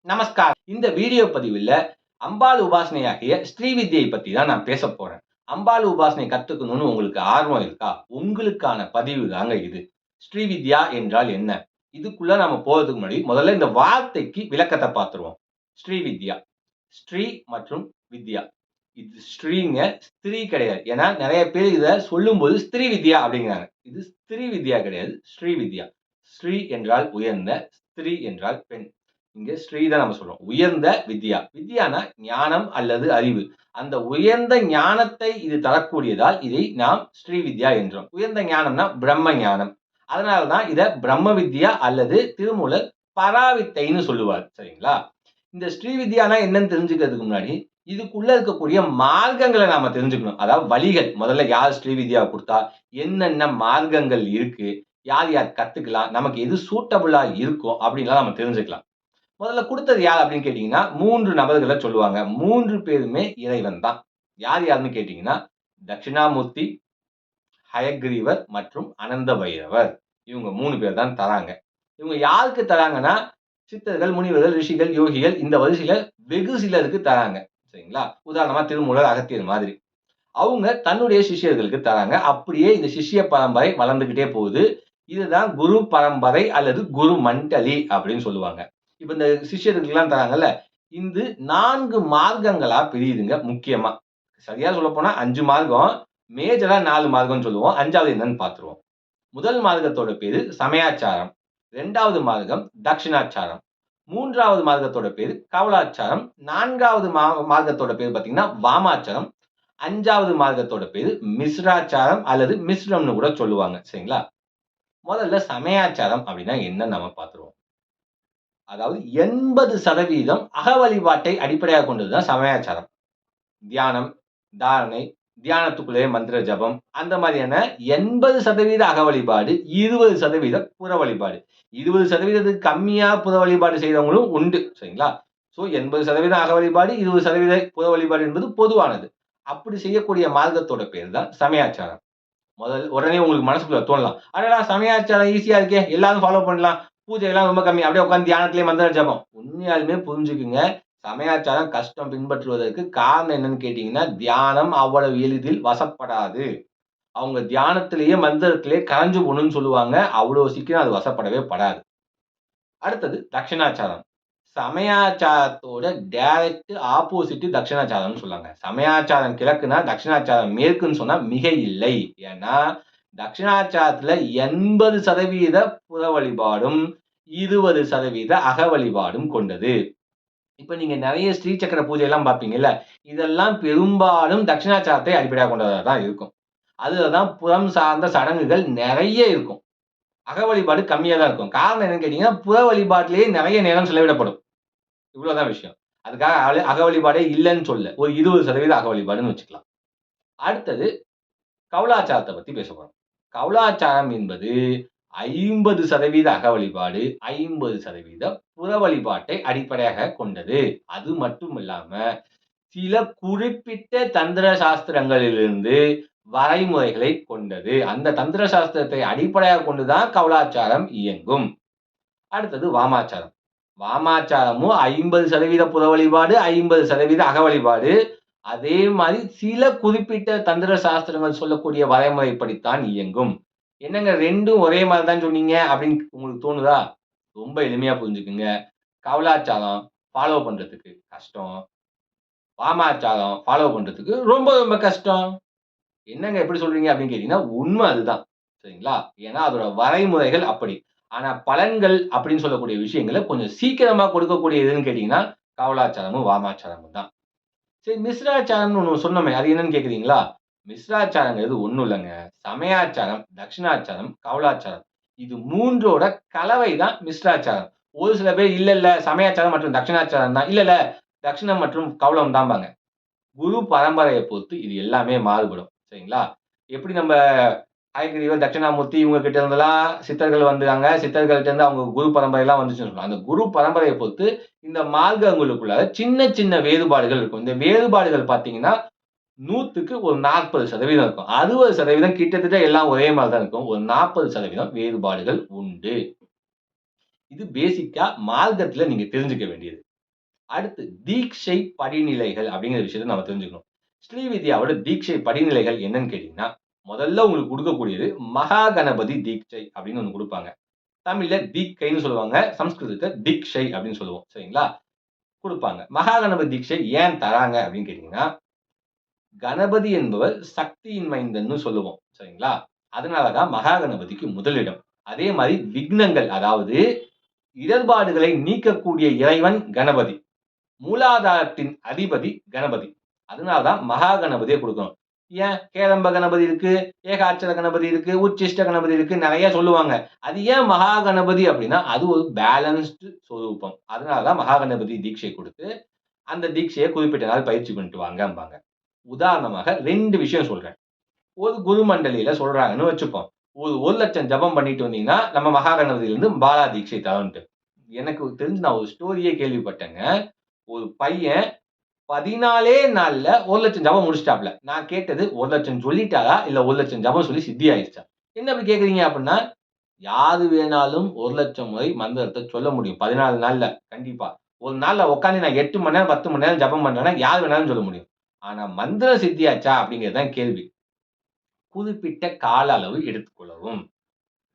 நமஸ்காரம். இந்த வீடியோ பதிவில் அம்பாள் உபாசனையாகிய ஸ்ரீவித்யை பத்தி தான் நான் பேச போறேன். அம்பாள் உபாசனை கத்துக்கணும்னு உங்களுக்கு ஆர்வம் இருக்கா? உங்களுக்கான பதிவு தாங்க இது. ஸ்ரீவித்யா என்றால் என்ன? இதுக்குள்ள நம்ம போறதுக்கு முன்னாடி முதல்ல இந்த வார்த்தைக்கு விளக்கத்தை பார்த்துருவோம். ஸ்ரீவித்யா, ஸ்ரீ மற்றும் வித்யா. இது ஸ்ரீங்க, ஸ்திரீ கிடையாது. ஏன்னா நிறைய பேர் இத சொல்லும்போது ஸ்திரீ வித்யா அப்படிங்கிறாங்க. இது ஸ்திரீ வித்யா கிடையாது, ஸ்ரீவித்யா. ஸ்ரீ என்றால் உயர்ந்த, ஸ்திரீ என்றால் பெண். இங்க ஸ்ரீ தான் நம்ம சொல்றோம். உயர்ந்த வித்யா. வித்யானா ஞானம் அல்லது அறிவு. அந்த உயர்ந்த ஞானத்தை இது தரக்கூடியதால் இதை நாம் ஸ்ரீ வித்யா என்றோம். உயர்ந்த ஞானம்னா பிரம்ம ஞானம். அதனால தான் இத பிரம்ம வித்யா அல்லது திருமூலர் பராவித்தைன்னு சொல்லுவார். சரிங்களா? இந்த ஸ்ரீ வித்யானா என்னன்னு தெரிஞ்சுக்கிறதுக்கு முன்னாடி இதுக்குள்ள இருக்கக்கூடிய மார்க்கங்களை நாம தெரிஞ்சுக்கணும். அதாவது வழிகள். முதல்ல யார் ஸ்ரீ வித்யாவை கொடுத்தா, என்னென்ன மார்க்கங்கள் இருக்கு, யார் யார் கத்துக்கலாம், நமக்கு எது சூட்டபிளா இருக்கும் அப்படின்லாம் நம்ம தெரிஞ்சுக்கலாம். முதல்ல குடுத்தது யார் அப்படின்னு கேட்டீங்கன்னா, 3 நபர்கள சொல்லுவாங்க. 3 பேருமே இறைவன் தான். யார் யாருன்னு கேட்டீங்கன்னா, தட்சிணாமூர்த்தி, ஹயக்ரீவர் மற்றும் அனந்த பைரவர். இவங்க 3 பேர் தான் தராங்க. இவங்க யாருக்கு தராங்கன்னா, சித்தர்கள், முனிவர்கள், ரிஷிகள், யோகிகள் இந்த வரிசையில வெகு சிலருக்கு தராங்க. சரிங்களா? உதாரணமா திருமூலர், அகத்தியர் மாதிரி. அவங்க தன்னுடைய சிஷ்யர்களுக்கு தராங்க. அப்படியே இந்த சிஷ்ய பரம்பரை வளர்ந்துகிட்டே போகுது. இதுதான் குரு பரம்பரை அல்லது குரு மண்டலி அப்படின்னு சொல்லுவாங்க. இப்ப இந்த சிஷ்யர்களுக்கெல்லாம் தராங்கல்ல, இது 4 மார்க்கங்களா பிரியுதுங்க முக்கியமா. சரியா சொல்லப்போனா 5 மார்க்கம். மேஜரா 4 மார்க்கம்னு சொல்லுவோம். 5வது என்னன்னு பார்த்துருவோம். முதல் மார்க்கத்தோட பேரு சமயாச்சாரம். 2வது மார்க்கம் தட்சிணாச்சாரம். 3வது மார்க்கத்தோட பேரு கவலாச்சாரம். 4வது மார்க்கத்தோட பேரு பார்த்தீங்கன்னா வாமாச்சாரம். 5வது மார்க்கத்தோட பேரு மிஸ்ராச்சாரம் அல்லது மிஸ்ரம்னு கூட சொல்லுவாங்க. சரிங்களா? முதல்ல சமயாச்சாரம் அப்படின்னா என்னன்னு நம்ம பார்த்துருவோம். அதாவது 80% அக வழிபாட்டை அடிப்படையாகக் கொண்டதுதான் சமயாச்சாரம். தியானம், தாரணை, தியானத்துக்குள்ளேயே மந்திர ஜபம் அந்த மாதிரியான 80% அக வழிபாடு, 20% புற வழிபாடு. 20% கம்மியா புற வழிபாடு செய்றவங்களும் உண்டு. சரிங்களா? சோ 80% அக வழிபாடு, 20% புற வழிபாடு என்பது பொதுவானது. அப்படி செய்யக்கூடிய மார்க்கத்தோட பேர் தான் சமயாச்சாரம். உடனே உங்களுக்கு மனசுக்குள்ள தோணலாம். அடடா! சமயாச்சாரம் ஈஸியா இருக்கே. எல்லாரும் ஃபாலோ பண்ணலாம். பூஜை எல்லாம் ரொம்ப கம்மி. அப்படியே உட்கார்ந்து தியானத்திலேயே மந்திர ஜபம். உண்மையாலுமே புரிஞ்சுக்குங்க. சமயாச்சாரம் கஷ்டம் பின்பற்றுவதற்கு காரணம் என்னன்னு கேட்டீங்கன்னா, தியானம் அவ்வளவு எளிதில் வசப்படாது. அவங்க தியானத்திலேயே மந்திரத்திலேயே கரைஞ்சு போணும்னு சொல்லுவாங்க. அவ்வளவு சீக்கிரம் அது வசப்படவே படாது. அடுத்தது தட்சிணாச்சாரம். சமயாச்சாரத்தோட டைரக்ட் ஆப்போசிட் தட்சிணாச்சாரம்னு சொல்லுவாங்க. சமயாச்சாரம் கிழக்குனா, தட்சிணாச்சாரம் மேற்குன்னு சொன்னா மிகை இல்லை. ஏன்னா, தட்சிணாச்சாரத்துல 80% புற வழிபாடும், 20% அக வழிபாடும் கொண்டது. இப்ப நீங்க நெறைய ஸ்ரீ சக்கர பூஜை எல்லாம் பார்ப்பீங்கல்ல, இதெல்லாம் பெரும்பாலும் தட்சிணாச்சாரத்தை அடிப்படையாகக் கொண்டதா தான் இருக்கும். அதுல தான் புறம் சார்ந்த சடங்குகள் நெறைய இருக்கும். அக வழிபாடு கம்மியா தான் இருக்கும். காரணம் என்னன்னு கேட்டீங்கன்னா, புற வழிபாட்டிலேயே நெறைய நேரம் செலவிடப்படும். இவ்வளவுதான் விஷயம். அதுக்காக அக வழிபாடே இல்லன்னு சொல்லல. ஒரு 20% அக வழிபாடுன்னு வச்சுக்கலாம். அடுத்தது கவுளாச்சாரத்த பத்தி பேசப் போறோம். கவுளாச்சாரம் என்பது 50% அக வழிபாடு, 50% புற வழிபாட்டை அடிப்படையாகக் கொண்டது. அது மட்டுமில்லாம, சில குறிப்பிட்ட தந்திர சாஸ்திரங்களிலிருந்து வரைமுறைகளைக் கொண்டது. அந்த தந்திர சாஸ்திரத்தை அடிப்படையாகக் கொண்டு தான் கவுளாச்சாரம் இயங்கும். அடுத்தது வாமாச்சாரம். வாமாச்சாரமும் 50% புற வழிபாடு, 50% அக வழிபாடு. அதே மாரி சில குறிப்பிட்ட தந்திர சாஸ்திரங்கள் சொல்லக்கூடிய வரைமுறைப்படித்தான் இயங்கும். என்னங்க 2ம் ஒரே மாரி தான் சொன்னீங்க அப்படின்னு உங்களுக்கு தோணுதா? ரொம்ப எளிமையா புரிஞ்சுக்குங்க. கவுளாச்சாரம் ஃபாலோ பண்றதுக்கு கஷ்டம். வாமாச்சாரம் ஃபாலோ பண்றதுக்கு ரொம்ப ரொம்ப கஷ்டம். என்னங்க இப்படி சொல்றீங்க அப்படின்னு கேட்டீங்கன்னா, உண்மை அதுதான். சரிங்களா? ஏன்னா அதோட வரைமுறைகள் அப்படி. ஆனா பலன்கள் அப்படின்னு சொல்லக்கூடிய விஷயங்கள கொஞ்சம் சீக்கிரமா கொடுக்கக்கூடிய எதுன்னு கேட்டீங்கன்னா, கவுளாச்சாரமும், வாமாச்சாரமும் தான். சரி மிஸ்ராச்சாரம்னு ஒண்ணு சொன்னோமே, அது என்னன்னு கேட்கிறீங்களா? மிஸ்ராச்சாரங்கிறது ஒண்ணும் இல்லங்க. சமயாச்சாரம், தட்சிணாச்சாரம், கவுளாச்சாரம். இது 3ஓட கலவை தான் மிஸ்ராச்சாரம். ஒரு சில பேர் இல்ல, இல்ல சமயாச்சாரம் மற்றும் தட்சிணாச்சாரம் தான். இல்ல, இல்ல தட்சிணம் மற்றும் கவுளம் தான்பாங்க. குரு பரம்பரைய பொறுத்து இது எல்லாமே மாறுபடும். சரிங்களா? எப்படி நம்ப ஹயக்ரீவர், தட்சிணாமூர்த்தி இவங்க கிட்ட இருந்தெல்லாம் சித்தர்கள் வந்தாங்க. சித்தர்கள்ட்ட இருந்து அவங்க குரு பரம்பரைலாம் வந்துச்சுன்னு சொல்லுவாங்க. அந்த குரு பரம்பரைய பொறுத்து இந்த மார்க்கங்களுக்குள்ள சின்ன சின்ன வேறுபாடுகள் இருக்கும். இந்த வேறுபாடுகள் பார்த்தீங்கன்னா, 100க்கு ஒரு 40% இருக்கும். 60% கிட்டத்தட்ட எல்லாம் ஒரே மாரி தான் இருக்கும். ஒரு 40% வேறுபாடுகள் உண்டு. இது பேசிக்கா மார்க்கத்துல நீங்க தெரிஞ்சுக்க வேண்டியது. அடுத்து தீட்சை படிநிலைகள் அப்படிங்கிற விஷயத்த நம்ம தெரிஞ்சுக்கணும். ஸ்ரீவித்யாவோட தீட்சை படிநிலைகள் என்னன்னு கேட்டீங்கன்னா, முதல்ல உங்களுக்கு குடுக்கக்கூடியது மகா கணபதி தீட்சை அப்படின்னு ஒண்ணு குடுப்பாங்க. தமிழ்ல தீட்கைன்னு சொல்லுவாங்க. சமஸ்கிருதத்துல தீக்ஷை அப்படின்னு சொல்லுவோம். சரிங்களா? குடுப்பாங்க. மகா கணபதி தீட்சை ஏன் தராங்க அப்படின்னு கேட்டீங்கன்னா, கணபதி என்பவர் சக்தியின் மைந்தன்னு சொல்லுவோம். சரிங்களா? அதனால தான் மகா கணபதிக்கு முதலிடம். அதே மாரி விக்னங்கள் அதாவது இடர்பாடுகளை நீக்கக்கூடிய இறைவன் கணபதி. மூலாதாரத்தின் அதிபதி கணபதி. அதனால தான் மகா கணபதிய குடுக்கணும். ஏன் கேளம்ப கணபதி இருக்கு, ஏகாட்சர கணபதி இருக்கு, உச்சிஷ்ட கணபதி இருக்கு நெறைய சொல்லுவாங்க. அது ஏன் மகா கணபதி அப்டின்னா, அது ஒரு பேலன்ஸ்டு சொரூபம். அதனால தான் மகா கணபதி தீட்சை குடுத்து, அந்த தீட்சைய குறிப்பிட்ட நாள் பயிற்சி பண்ணிட்டு வாங்கம்பாங்க. உதாரணமாக 2 விஷயம் சொல்றேன். ஒரு குரு மண்டலியில சொல்றாங்கன்னு வச்சுப்போம். ஒரு 1,00,000 ஜெபம் பண்ணிட்டு வந்தீங்கன்னா, நம்ம மகா கணபதியிலிருந்து பாலா தீட்சை தரோன்ட்டு. எனக்கு தெரிஞ்சு நான் ஒரு ஸ்டோரியே கேள்விப்பட்டேங்க. ஒரு பையன் 14 நாள்ல 1,00,000 ஜெபம் முடிச்சுட்டாப்ல. நான் கேட்டது 1,00,000 சொல்லிட்டாரா? இல்ல 1,00,000 ஜெபம் சொல்லி சித்தி ஆயிடுச்சா? என்ன இப்டி கேட்கிறீங்க அப்டின்னா, யாரு வேணாலும் 1,00,000 முறை மந்திரத்த சொல்ல முடியும். 14 நாள்ல. கண்டிப்பா. ஒரு நாள்ல உட்கார்ந்து நான் 8 மணி நேரம், 10 மணி நேரம் ஜெபம் பண்றேன்னா, யார் வேணாலும் சொல்ல முடியும். ஆனா மந்திரம் சித்தியாச்சா? அப்டிங்கிறது தான் கேள்வி. குறிப்பிட்ட கால அளவு எடுத்துக்கொள்ளவும்.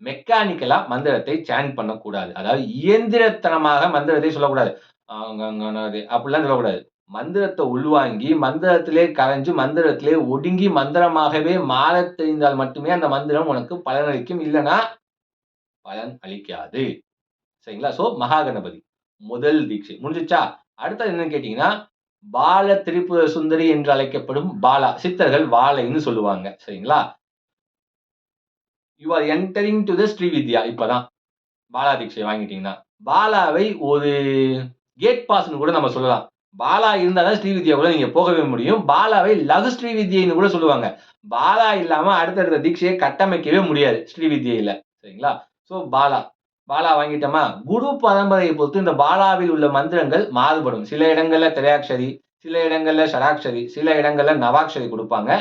மெக்கானிக்கலா மந்திரத்தை சாண்ட் பண்ணக்கூடாது. அதாவது இயந்திரத்தனமாக மந்திரத்தை சொல்லக்கூடாது. ஆங்கங்கனதே அப்படிலாம் சொல்லக்கூடாது. மந்திரத்த உள்வாங்கி, மந்திரத்திலே கரைஞ்சு, மந்திரத்திலே ஒடுங்கி, மந்திரமாகவே மாறத் தெரிந்தால் மட்டுமே அந்த மந்திரம் உனக்கு பலனளிக்கும். இல்லன்னா பலன் அளிக்காது. சரிங்களா? சோ மகா கணபதி. முதல் தீட்சை. முடிஞ்சுச்சா? அடுத்தது என்னன்னு கேட்டீங்கன்னா, பால திரிபுர சுந்தரி என்று அழைக்கப்படும் பாலா. சித்தர்கள் வாழைன்னு சொல்லுவாங்க. சரிங்களா? யூ ஆர் என்டரிங் டூ த ஸ்ரீவித்யா இப்பதான். பாலா தீட்சை வாங்கிட்டீங்கன்னா. பாலாவை ஒரு கேட் பாஸ்ன்னு கூட நம்ம சொல்லலாம். பாலா இருந்தா தான் ஸ்ரீவித்யாக்குள்ள நீங்க போகவே முடியும். பாலாவை லகு ஸ்ரீவித்யைன்னு கூட சொல்லுவாங்க. பாலா இல்லாம அடுத்தடுத்த தீட்சைய கட்டமைக்கவே முடியாது ஸ்ரீவித்யையில. சரிங்களா? சோ பாலா. பாலா வாங்கிட்டோமா? குரு பரம்பரையை பொறுத்து இந்த பாலாவில் உள்ள மந்திரங்கள் மாறுபடும். சில இடங்கள்ல திரையாக்ஷரி, சில இடங்கள்ல ஷடாக்ஷரி, சில இடங்கள்ல நவாக்ஷரி குடுப்பாங்க.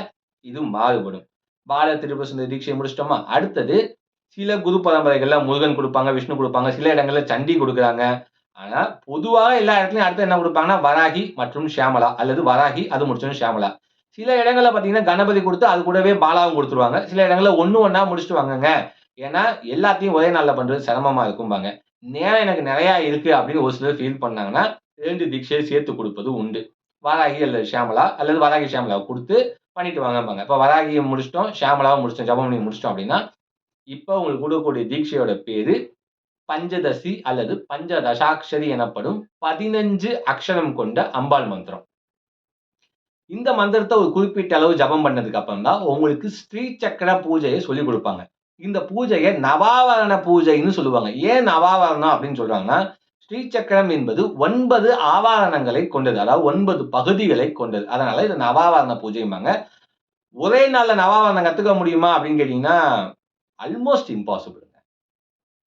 இது மாறுபடும். பால திரிபுர சுந்தரி தீட்சைய முடிச்சுட்டோமா? அடுத்தது சில குரு பரம்பரைகள்ல முருகன் குடுப்பாங்க, விஷ்ணு குடுப்பாங்க. சில இடங்கள்ல சண்டி குடுக்குறாங்க. ஆனா, பொதுவாக எல்லா இடத்துலயும் அடுத்து என்ன குடுப்பாங்கன்னா, வராகி மற்றும் ஷியாமளா அல்லது வராகி அது முடிச்சோனே ஷியாமளா. சில இடங்கள்ல பார்த்தீங்கன்னா, கணபதி குடுத்து அது கூடவே பாலாவும் குடுத்துருவாங்க. சில இடங்கள்ல ஒண்ணு ஒண்ணா முடிச்சுட்டு வாங்கங்க. ஏன்னா, எல்லாத்தையும் ஒரே நாள்ல பண்றது சிரமமா இருக்கும்பாங்க. நேரம் எனக்கு நெறையா இருக்கு அப்படின்னு ஒரு சிலர் ஃபீல் பண்ணாங்கன்னா, 2 தீட்சைய சேர்த்து குடுப்பது உண்டு. வராகி அல்லது ஷியாமளா அல்லது வராகி ஷியாமளாவ குடுத்து பண்ணிட்டு வாங்கம்பாங்க. இப்ப வராகிய முடிச்சுட்டோம், ஷியாமளாவ முடிச்சுட்டோம், ஜெபம் பண்ணி முடிச்சுட்டோம் அப்படின்னா, இப்ப உங்களுக்கு குடுக்கக்கூடிய தீட்சையோட பேரு பஞ்சதசி அல்லது பஞ்சதசாக்ஷரி எனப்படும் 15 அக்ஷரம் கொண்ட அம்பாள் மந்திரம். இந்த மந்திரத்த ஒரு குறிப்பிட்ட அளவு ஜபம் பண்ணதுக்கு அப்புறம் தான் உங்களுக்கு ஸ்ரீ சக்கர பூஜைய சொல்லிக் குடுப்பாங்க. இந்த பூஜைய நவாவரண பூஜைன்னு சொல்லுவாங்க. ஏன் நவாவரணம் அப்படின்னு சொல்றாங்கன்னா, ஸ்ரீ சக்கரம் என்பது 9 ஆவாரணங்களை கொண்டது. அதாவது 9 பகுதிகளை கொண்டது. அதனால இத நவாவரண பூஜைம்பாங்க. ஒரே நாள்ல நவாவரணம் கத்துக்க முடியுமா அப்படின்னு கேட்டீங்கன்னா, அல்மோஸ்ட் இம்பாசிபிள்.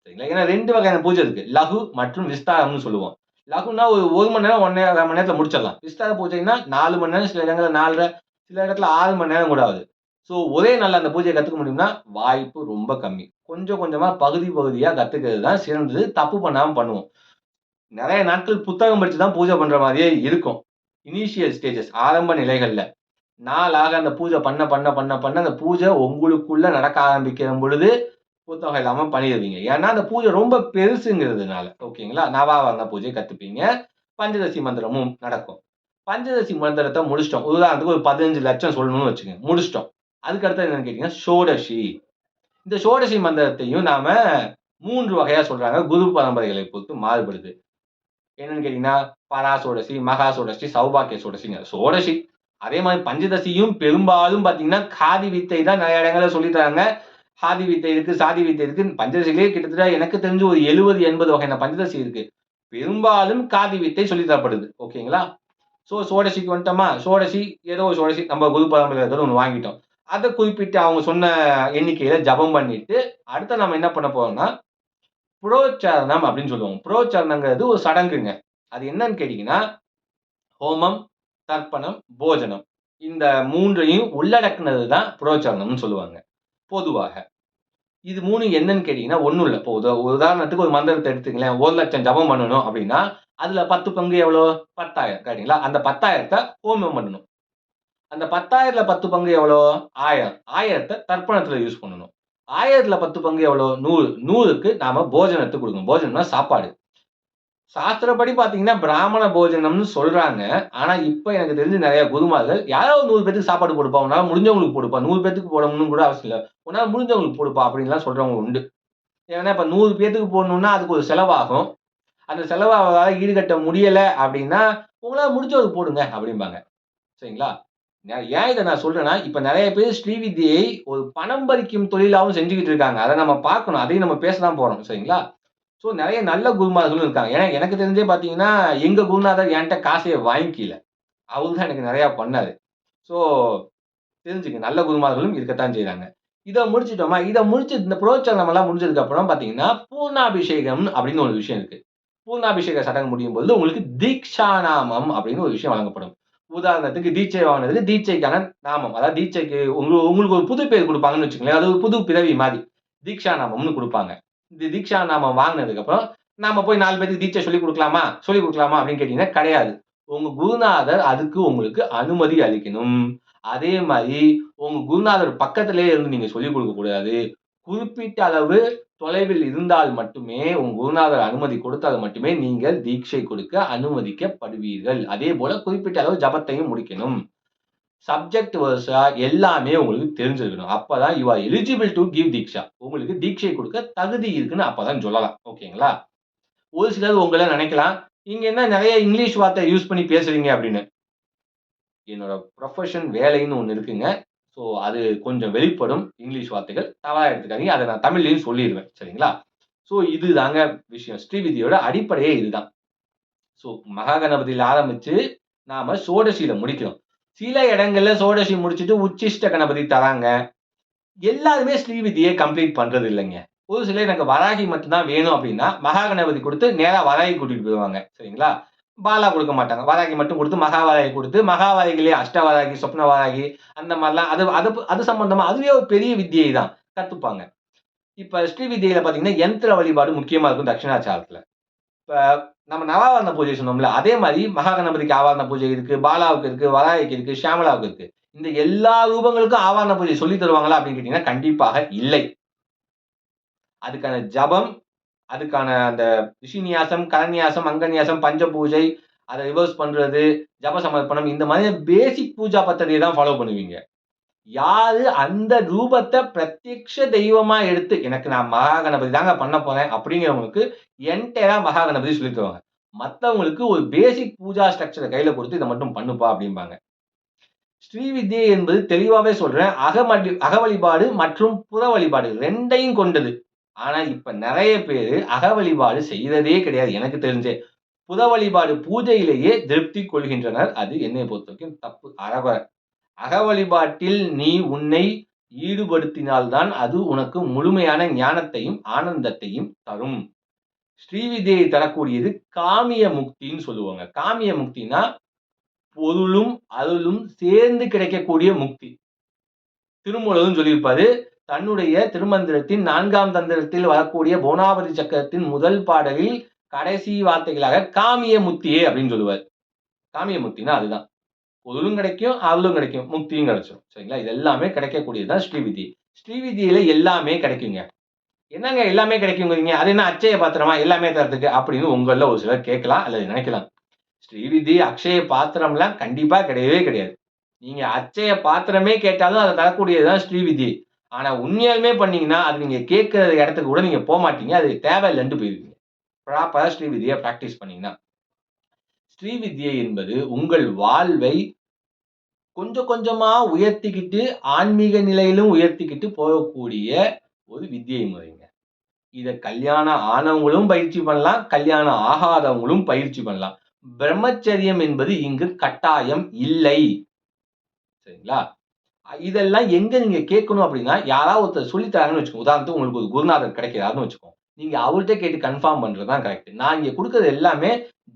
சரிங்களா? ஏன்னா 2 வகையான பூஜை இருக்கு. லகு மற்றும் விஸ்தாரம்னு சொல்லுவோம். லகுனா ஒரு 1 மணி நேரம், 1 1/2 மணி நேரத்துல முடிச்சிடலாம். விஸ்தார பூஜைன்னா 4 மணி நேரம், சில இடங்கள்ல 4 1/2, சில இடத்துல 6 மணி நேரம் கூட ஆகுது. சோ ஒரே நாள்ல அந்த பூஜைய கத்துக்க முடியும்னா, வாய்ப்பு ரொம்ப கம்மி. கொஞ்சம் கொஞ்சமா பகுதி பகுதியா கத்துக்கிறது தான் சிறந்தது. தப்பு பண்ணாம பண்ணுவோம். நெறைய நாட்கள் புத்தகம் படிச்சு தான் பூஜை பண்ற மாரியே இருக்கும். இனிஷியல் ஸ்டேஜஸ் ஆரம்ப நிலைகள்ல. நாளாக அந்த பூஜை பண்ண அந்த பூஜை உங்களுக்குள்ள நடக்க ஆரம்பிக்கிற பொழுது புத்தகம் இல்லாம பண்ணிருவீங்க. ஏன்னா, அந்த பூஜை ரொம்ப பெருசுங்கிறதுனால. ஓகேங்களா? நவாவரண பூஜை கத்துப்பீங்க. பஞ்சதசி மந்திரமும் நடக்கும். பஞ்சதசி மந்திரத்த முடிச்சுட்டோம். உதாரணத்துக்கு ஒரு 15,00,000 சொல்லணும்னு வச்சுக்கங்க. முடிச்சுட்டோம். அதுக்கு அடுத்தது என்னன்னு கேட்டீங்கன்னா, ஷோடசி. இந்த ஷோடசி மந்திரத்தையும் நாம 3 வகையா சொல்றாங்க. குரு பரம்பரைகளை பொறுத்து மாறுபடுது. என்னன்னு கேட்டீங்கன்னா, பரா சோடசி, மகா சோடசி, சௌபாக்கிய சோடசிங்க. சோடசி. அதே மாரி பஞ்சதசியும் பெரும்பாலும் பார்த்தீங்கன்னா, காதி வித்தை தான் நெறைய இடங்கள்ல சொல்லி தராங்க. ஆதி வித்தை இருக்கு, சாதி வித்தை இருக்கு. பஞ்சதசியிலேயே கிட்டத்தட்ட எனக்கு தெரிஞ்சு ஒரு 70, 80 வகையான பஞ்சதசி இருக்கு. பெரும்பாலும் காதி வித்தை சொல்லி தரப்படுது. ஓகேங்களா? சோடசிக்கு வந்துட்டோமா? சோடசி ஏதோ ஒரு சோடசி நம்ம குரு பரம்பரையில இருக்கிறது ஒண்ணு வாங்கிட்டோம். அத குறிப்பிட்டு அவங்க சொன்ன எண்ணிக்கையில ஜபம் பண்ணிட்டு, அடுத்து நம்ம என்ன பண்ண போறோம்னா, புரோச்சாரணம் அப்படின்னு சொல்லுவோம். புரோச்சாரணம்ங்கிறது ஒரு சடங்குங்க. அது என்னன்னு கேட்டீங்கன்னா, ஹோமம், தர்ப்பணம், போஜனம். இந்த 3யும் உள்ளடக்குனது தான் புரோச்சாரணம்னு சொல்லுவாங்க. பொதுவாக. இது 3 என்னன்னு கேட்டீங்கன்னா, ஒண்ணும் இல்ல. இப்போ உதாரணத்துக்கு ஒரு மந்திரத்த எடுத்துக்கங்களேன். 1,00,000 ஜபம் பண்ணணும் அப்டின்னா, அதுல 10 பங்கு எவ்வளோ? 10,000 கரெக்ட்டுங்களா? அந்த 10,000த்த ஹோமம் பண்ணணும். அந்த 10,000ல 10 பங்கு எவ்வளோ? 1000. 1000த்த தர்ப்பணத்துல யூஸ் பண்ணணும். 1000ல 10 பங்கு எவ்வளோ? 100. 100க்கு நாம போஜனத்துக்கு குடுக்கணும். போஜனம்னா சாப்பாடு. சாஸ்திரப்படி பார்த்தீங்கன்னா, பிராமண போஜனம்னு சொல்றாங்க. ஆனா, இப்ப எனக்கு தெரிஞ்சு நெறைய குருமார்கள், யாரோ ஒரு 100 பேத்துக்கு சாப்பாடு போடுப்பா. உன்னால முடிஞ்சவங்களுக்கு போடுப்பா. 100 பேத்துக்கு போடணும்னு கூட அவசியம் இல்ல. உன்னால முடிஞ்சவங்களுக்கு போடுப்பா அப்டின்லாம் சொல்றவங்க உண்டு. ஏன்னா, இப்ப 100 பேத்துக்கு போடணும்னா, அதுக்கு ஒரு செலவாகும். அந்த செலவ அவரால ஈடுகட்ட முடியல அப்டின்னா, உங்களால முடிஞ்சவருக்கு போடுங்க அப்டிம்பாங்க. சரிங்களா? ஏன் இத நான் சொல்றேன்னா, இப்ப நெறைய பேர் ஸ்ரீவித்யை ஒரு பணம் பறிக்கும் தொழிலாவும் செஞ்சுகிட்டு இருக்காங்க. அத நம்ம பார்க்கணும். அதையும் நம்ம பேச தான் போறோம். சரிங்களா? ஸோ நெறைய நல்ல குருமார்களும் இருக்காங்க. ஏன்னா எனக்கு தெரிஞ்சே பார்த்தீங்கன்னா, எங்க குருநாதர் என்ட்ட காசே வாங்கிக்கல. அவரு தான் எனக்கு நெறையா பண்ணாரு. ஸோ தெரிஞ்சுங்க நல்ல குருமார்களும் இருக்கத்தான் செய்றாங்க. இத முடிச்சுட்டோமா, இத முடிச்சு இந்த புரோச்சனம்லாம் முடிஞ்சதுக்கு அப்புறம் பார்த்தீங்கன்னா, பூர்ணாபிஷேகம் அப்படின்னு ஒரு விஷயம் இருக்கு. பூர்ணாபிஷேக சடங்கு முடியும்பொழுது உங்களுக்கு தீக்ஷா நாமம் அப்படின்னு ஒரு விஷயம் வழங்கப்படும். உதாரணத்துக்கு தீட்சை வாங்கினதுக்கு தீட்சைக்கான நாமம். அதாவது தீட்சைக்கு உங்களுக்கு ஒரு புது பேர் குடுப்பாங்கன்னு வச்சுக்கங்களேன். அது ஒரு புது பிறவி மாரி. தீக்ஷா நாமம்னு குடுப்பாங்க. இந்த தீக்ஷா நாமம் வாங்குனதுக்கு அப்புறம், நாம போய் 4 பேத்துக்கு தீட்சை சொல்லிக் குடுக்கலாமா? சொல்லிக் குடுக்கலாமா? அப்படின்னு கேட்டீங்கன்னா கிடையாது. உங்க குருநாதர் அதுக்கு உங்களுக்கு அனுமதி அளிக்கணும். அதே மாரி உங்க குருநாதர் பக்கத்திலேயே இருந்து நீங்க சொல்லிக் குடுக்கக் கூடாது. குறிப்பிட்ட அளவு தொலைவில் இருந்தால் மட்டுமே, உங்க குருநாதர் அனுமதி கொடுத்தால் மட்டுமே நீங்கள் தீட்சை கொடுக்க அனுமதிக்கப்படுவீர்கள். அதேபோல குறிப்பிட்ட அளவு ஜபத்தையும் முடிக்கணும். சப்ஜெக்ட் வெர்ஸா எல்லாமே உங்களுக்கு தெரிஞ்சிருக்கணும். அப்பதான் you are eligible to give diksha. உங்களுக்கு தீட்சை குடுக்க தகுதி இருக்குன்னு அப்பதான் சொல்லலாம். ஓகேங்களா? ஒரு சிலர் உங்கள நெனைக்கலாம், நீங்க என்ன நெறைய இங்கிலீஷ் வார்த்தை யூஸ் பண்ணி பேசுறீங்க அப்படின்னு. என்னோட ப்ரொஃபஷன் வேலைன்னு ஒண்ணு இருக்குங்க. ஸோ அது கொஞ்சம் வெளிப்படும் இங்கிலீஷ் வார்த்தைகள். தவறா எடுத்துக்காதீங்க. அத நான் தமிழ்லயும் சொல்லிருவேன். சரிங்களா? ஸோ இதுதாங்க விஷயம். ஸ்ரீவித்யோட அடிப்படையே இதுதான். ஸோ மகாகணபதியில ஆரம்பிச்சு, நாம சோடசியில முடிக்கிறோம். சில இடங்கள்ல சோடசி முடிச்சுட்டு உச்சிஷ்ட கணபதி தராங்க. எல்லாருமே ஸ்ரீவித்ய கம்ப்ளீட் பண்றது இல்லைங்க. ஒரு சிலர் எனக்கு வராகி மட்டும் தான் வேணும் அப்டின்னா, மகாகணபதி குடுத்து நேரா வராகி கூட்டிட்டு போயிருவாங்க. சரிங்களா? பாலா குடுக்க மாட்டாங்க. வராகி மட்டும் குடுத்து, மகாவராகி குடுத்து, மகாவராகிலயே அஷ்டவராகி, சொப்ன வராகி அந்த மாரிலாம் அது அது அது சம்பந்தமா அதுவே ஒரு பெரிய வித்யை தான். கத்துப்பாங்க. இப்ப ஸ்ரீவித்யில பார்த்தீங்கன்னா, யந்திர வழிபாடு முக்கியமா இருக்கும் தட்சிணாச்சாரத்துல. இப்ப நம்ம நவாவரண பூஜை சொன்னோம்ல, அதே மாரி மகாகணபதிக்கு ஆவாரண பூஜை இருக்கு, பாலாவுக்கு இருக்கு, வராகிக்கு இருக்கு, ஷியாமளாவுக்கு இருக்கு. இந்த எல்லா ரூபங்களுக்கும் ஆவாரண பூஜை சொல்லி தருவாங்களா அப்படின்னு கேட்டீங்கன்னா, கண்டிப்பாக இல்லை. அதுக்கான ஜபம், அதுக்கான அந்த ரிஷிநியாசம், கரநியாசம், அங்கநியாசம், பஞ்ச பூஜை, அத ரிவர்ஸ் பண்றது, ஜப சமர்ப்பணம் இந்த மாரி பேசிக் பூஜா பத்ததிய தான் ஃபாலோ பண்ணுவீங்க. யாரு அந்த ரூபத்த பிரத்யக்ஷ தெய்வமா எடுத்து, எனக்கு நான் மகாகணபதி தாங்க பண்ண போறேன் அப்படிங்கிறவங்களுக்கு என்டையரா மகாகணபதி சொல்லித் தருவாங்க. மத்தவங்களுக்கு ஒரு பேசிக் பூஜா ஸ்ட்ரக்சர கையில குடுத்து இத மட்டும் பண்ணுப்பா அப்படிம்பாங்க. ஸ்ரீவித்யை என்பது தெளிவாவே சொல்றேன். அக வழிபாடு மற்றும் புற வழிபாடு 2யும் கொண்டது. ஆனா, இப்ப நெறைய பேரு அக வழிபாடு செய்றதே கிடையாது எனக்கு தெரிஞ்சே. புற வழிபாடு பூஜையிலேயே திருப்தி கொள்கின்றனர். அது என்னைய பொறுத்தவரைக்கும் தப்பு. அறகொற. அக வழிபாட்டில் நீ உன்னை ஈடுபடுத்தினால் தான் அது உனக்கு முழுமையான ஞானத்தையும், ஆனந்தத்தையும் தரும். ஸ்ரீவித்யை தரக்கூடியது காமிய முக்தின்னு சொல்லுவாங்க. காமிய முக்தின்னா, பொருளும், அருளும் சேர்ந்து கிடைக்கக்கூடிய முக்தி. திருமூலரும் சொல்லியிருப்பாரு. தன்னுடைய திருமந்திரத்தின் 4ஆம் தந்திரத்தில் வரக்கூடிய போனாபதி சக்கரத்தின் முதல் பாடலில் கடைசி வார்த்தைகளாக காமிய முக்தியே அப்படின்னு சொல்லுவாரு. காமிய முக்தின்னா அதுதான். பொருளும் கிடைக்கும், அருளும் கிடைக்கும், முக்தியும் கிடைச்சிரும். சரிங்களா? இது எல்லாமே கிடைக்கக்கூடியது தான் ஸ்ரீவித்யை. ஸ்ரீவித்யில எல்லாமே கிடைக்குங்க. என்னங்க எல்லாமே கிடைக்குங்கிறீங்க? அது என்ன அட்சய பாத்திரமா எல்லாமே தர்றதுக்கு? அப்படின்னு உங்கள்ல ஒரு சிலர் கேட்கலாம் அல்லது நினைக்கலாம். ஸ்ரீவித்யை அக்ஷய பாத்திரம்லாம் கண்டிப்பா கிடையவே கிடையாது. நீங்க அட்சய பாத்திரமே கேட்டாலும் அத தரக்கூடியது தான் ஸ்ரீவித்யை. ஆனா உண்மையாலுமே பண்ணீங்கன்னா, அது நீங்க கேட்கிற இடத்துக்கு கூட நீங்க போமாட்டீங்க. அது தேவையில்லன்ட்டு போயிருவீங்க. ப்ராப்பரா ஸ்ரீவித்ய பிராக்டிஸ் பண்ணீங்கன்னா. ஸ்ரீவித்யை என்பது உங்கள் வாழ்வை கொஞ்சம் கொஞ்சமா உயர்த்திக்கிட்டு, ஆன்மீக நிலையிலும் உயர்த்திக்கிட்டு போகக்கூடிய ஒரு வித்யை முறைங்க. இத கல்யாணம் ஆனவங்களும் பயிற்சி பண்ணலாம். கல்யாணம் ஆகாதவங்களும் பயிற்சி பண்ணலாம். பிரம்மச்சரியம் என்பது இங்கு கட்டாயம் இல்லை. சரிங்களா? இதெல்லாம் எங்க நீங்க கேட்கணும் அப்டின்னா, யாராவது ஒருத்தர் சொல்லி தராங்கன்னு வச்சுக்கோங்க. உதாரணத்துக்கு உங்களுக்கு ஒரு குருநாதர் கிடைக்கிறாருன்னு வச்சுக்கோங்க. நீங்க அவர்ட்ட கேட்டு கன்ஃபார்ம் பண்றது தான் கரெக்ட். நான் இங்க குடுக்குறது எல்லாமே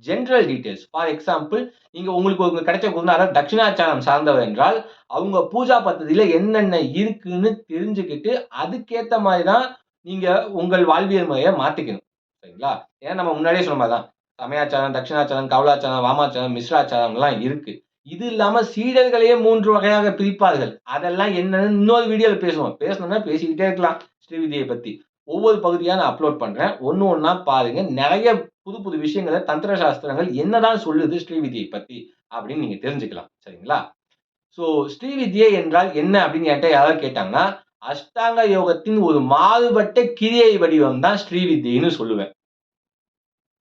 ஜெனரல் டீடைல்ஸ். ஃபார் எக்ஸாம்பிள், நீங்க உங்களுக்கு கிடைச்ச குருநாதர் தட்சிணாச்சாரம் சார்ந்தவர் என்றால், அவங்க பூஜா பத்ததியில என்னென்ன இருக்குன்னு தெரிஞ்சுக்கிட்டு, அதுக்கேத்த மாரி தான் நீங்க உங்கள் வாழ்வியல் முறைய மாத்திக்கணும். சரிங்களா? ஏன்னா நம்ம முன்னாடியே சொன்ன மாரி தான். சமயாச்சாரம், தட்சிணாச்சாரம், கவுளாச்சாரம், வாமாச்சாரம், மிஸ்ராச்சாரம்லாம் இருக்கு. இது இல்லாம சீடர்களையே 3 வகையாக பிரிப்பார்கள். அதெல்லாம் என்னன்னு இன்னொரு வீடியோல பேசுவோம். பேசணும்னா பேசிக்கிட்டே இருக்கலாம் ஸ்ரீவித்யை பத்தி. ஒவ்வொரு பகுதியா நான் அப்லோட் பண்றேன். ஒண்ணு ஒண்ணா பாருங்க. நெறைய புது புது விஷயங்கள தந்திர சாஸ்திரங்கள் என்னதான் சொல்லுது ஸ்ரீவித்யை பத்தி அப்படின்னு நீங்க தெரிஞ்சுக்கலாம். சரிங்களா? ஸோ ஸ்ரீவித்யை என்றால் என்ன அப்படின்னு என்ட்ட யாராவது கேட்டாங்கன்னா, அஷ்டாங்க யோகத்தின் ஒரு மாறுபட்ட கிரியை வடிவம் தான் ஸ்ரீவித்யைன்னு சொல்லுவேன்.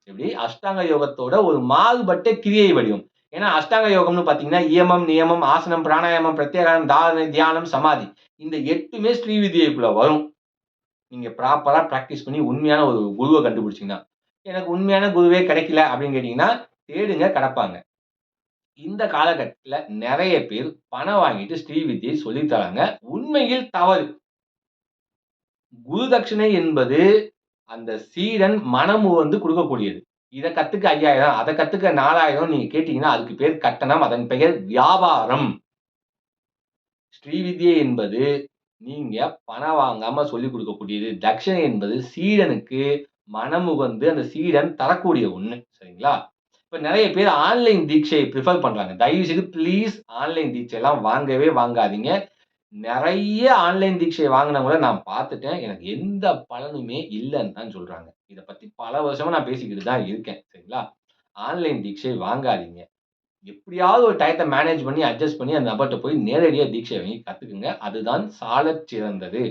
எப்படி? அஷ்டாங்க யோகத்தோட ஒரு மாறுபட்ட கிரியை வடிவம். ஏன்னா அஷ்டாங்க யோகம்னு பார்த்தீங்கன்னா, இயமம், நியமம், ஆசனம், பிராணாயாமம், பிரத்யாகாரம், தாரணை, தியானம், சமாதி. இந்த 8மே ஸ்ரீவித்யைக்குள்ள வரும். நீங்க ப்ராப்பரா பிராக்டிஸ் பண்ணி உண்மையான ஒரு குருவ கண்டுபிடிச்சீங்கன்னா. எனக்கு உண்மையான குருவே கிடைக்கல அப்படின்னு கேட்டீங்கன்னா, தேடுங்க கிடைப்பாங்க. இந்த காலகட்டத்தில நெறைய பேர் பணம் வாங்கிட்டு ஸ்ரீவித்யை சொல்லி தராங்க. உண்மையில் தவறு. குரு தட்சிணை என்பது அந்த சீடன் மனமுவந்து குடுக்கக்கூடியது. இத கத்துக்க 5000 அத கத்துக்க 4000 நீங்க கேட்டீங்கன்னா, அதுக்கு பேர் கட்டணம். அதன் பெயர் வியாபாரம். ஸ்ரீவித்யை என்பது நீங்க பணம் வாங்காம சொல்லிக் குடுக்கக்கூடியது. தட்சணை என்பது சீடனுக்கு மனமுவந்து அந்த சீடன் தரக்கூடிய ஒண்ணு. சரிங்களா? இப்ப நெறைய பேர் ஆன்லைன் தீட்சையை பிரிஃபர் பண்றாங்க. தயவு செய்து ப்ளீஸ் ஆன்லைன் தீட்சைலாம் வாங்கவே வாங்காதீங்க. நெறைய ஆன்லைன் தீட்சை வாங்குனவங்கள நான் பார்த்துட்டேன். எனக்கு எந்த பலனுமே இல்லன்னு தான் சொல்றாங்க. இத பத்தி பல வருஷமா நான் பேசிக்கிட்டு தான் இருக்கேன். சரிங்களா? ஆன்லைன் தீட்சை வாங்காதீங்க. எப்படியாவது ஒரு டயத்த மேனேஜ் பண்ணி, அட்ஜஸ்ட் பண்ணி அந்த நபர்ட்ட போய் நேரடியா தீட்சை வாங்கி கத்துக்குங்க. அதுதான் சாலச் சிறந்தது.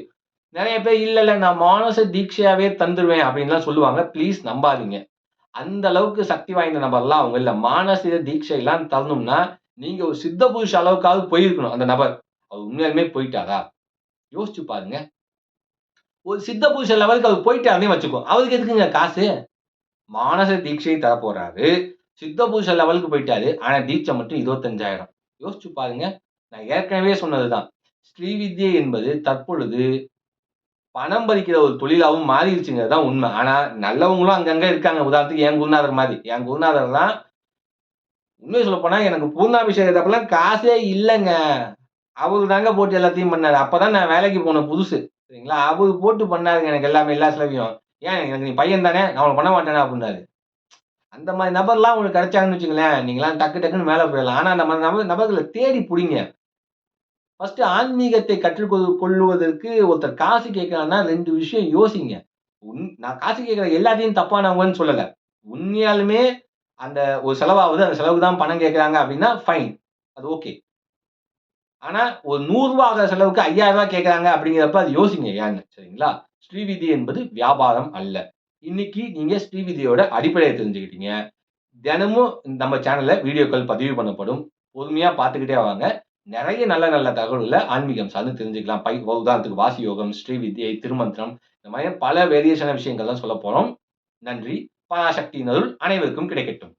நெறைய பேர் இல்ல நான் மானச தீட்சையாவே தந்துருவேன் அப்டின்லாம் சொல்லுவாங்க. ப்ளீஸ் நம்பாதீங்க. அந்த அளவுக்கு சக்தி வாய்ந்த நபர்லாம் அவங்க இல்ல. மானசீக தீட்சைலாம் தரணும்னா, நீங்க ஒரு சித்த புருஷ அளவுக்காவது போயிருக்கணும் அந்த நபர். அவர் உண்மையாலுமே போய்ட்டாரா? யோசிச்சு பாருங்க. ஒரு சித்த புருஷ லெவலுக்கு அவர் போய்ட்டாருன்னே வச்சுக்கோ. அவருக்கு எதுக்குங்க காசு? மானச தீட்சை தரப்போறாரு. சித்த புருஷ லெவலுக்கு போய்ட்டாரு. ஆனா தீட்சை மட்டும் 25,000. யோசிச்சு பாருங்க. நான் ஏற்கனவே சொன்னதுதான். ஸ்ரீவித்யை என்பது தற்பொழுது பணம் பறிக்கிற ஒரு தொழிலாவும் மாறிருச்சுங்கிறது தான் உண்ம. ஆனா நல்லவங்களும் அங்கங்க இருக்காங்க. உதாரணத்துக்கு என் குருநாதர் மாரி. என் குருநாதர்லாம் உண்மைய சொல்லப்போனா எனக்கு பூர்ணாபிஷேகத்தப்பலாம் காசே இல்லங்க. அவரு தாங்க போட்டு எல்லாத்தையும் பண்ணாரு. அப்பதான் நான் வேலைக்கு போன புதுசு. சரிங்களா? அவரு போட்டு பண்ணாருங்க எனக்கு எல்லாமே எல்லா செலவையும். "ஏன் எனக்கு நீ பையன் தானே? நான் உனக்கு பண்ண மாட்டேனா?" அப்டின்னாரு. அந்த மாரி நபர்லாம் உங்களுக்கு கிடைச்சாங்கன்னு வச்சுக்கங்களேன், நீங்கலாம் டக்கு டக்குன்னு மேல போயிடலாம். ஆனா அந்த மாரி நபர்கள தேடி புடிங்க. ஃபர்ஸ்ட் ஆன்மீகத்தை கொள்ளுவதற்கு ஒருத்தர் காசு கேட்கிறார்னா 2 விஷயம் யோசிங்க. நான் காசு கேட்கிற எல்லாத்தையும் தப்பானவங்கன்னு சொல்லல. உண்மையாலுமே அந்த ஒரு செலவாவுது. அந்த செலவுக்கு தான் பணம் கேட்கிறாங்க அப்டின்னா ஃபைன். அது ஓகே. ஆனா ஒரு ரூ. 100 ஆகுற செலவுக்கு ரூ. 5000 கேட்கிறாங்க அப்டிங்கிறப்ப அது யோசிங்க ஏன்னு. சரிங்களா? ஸ்ரீவிதி என்பது வியாபாரம் அல்ல. இன்னைக்கு நீங்க ஸ்ரீவிதியோட அடிப்படைய தெரிஞ்சுக்கிட்டீங்க. தினமும் நம்ம சேனல்ல வீடியோக்கள் பதிவு பண்ணப்படும். பொறுமையா பார்த்துக்கிட்டே வாங்க. நெறைய நல்ல நல்ல தகவல்கள ஆன்மீகம் சார்ந்து தெரிஞ்சுக்கலாம். உதாரணத்துக்கு வாசி யோகம், ஸ்ரீவித்யை, திருமந்திரம் இந்த மாரி பல வேரியேஷனான விஷயங்கள்லாம் சொல்லப்போறோம். நன்றி. பராசக்தியின் அருள் அனைவருக்கும் கிடைக்கட்டும்.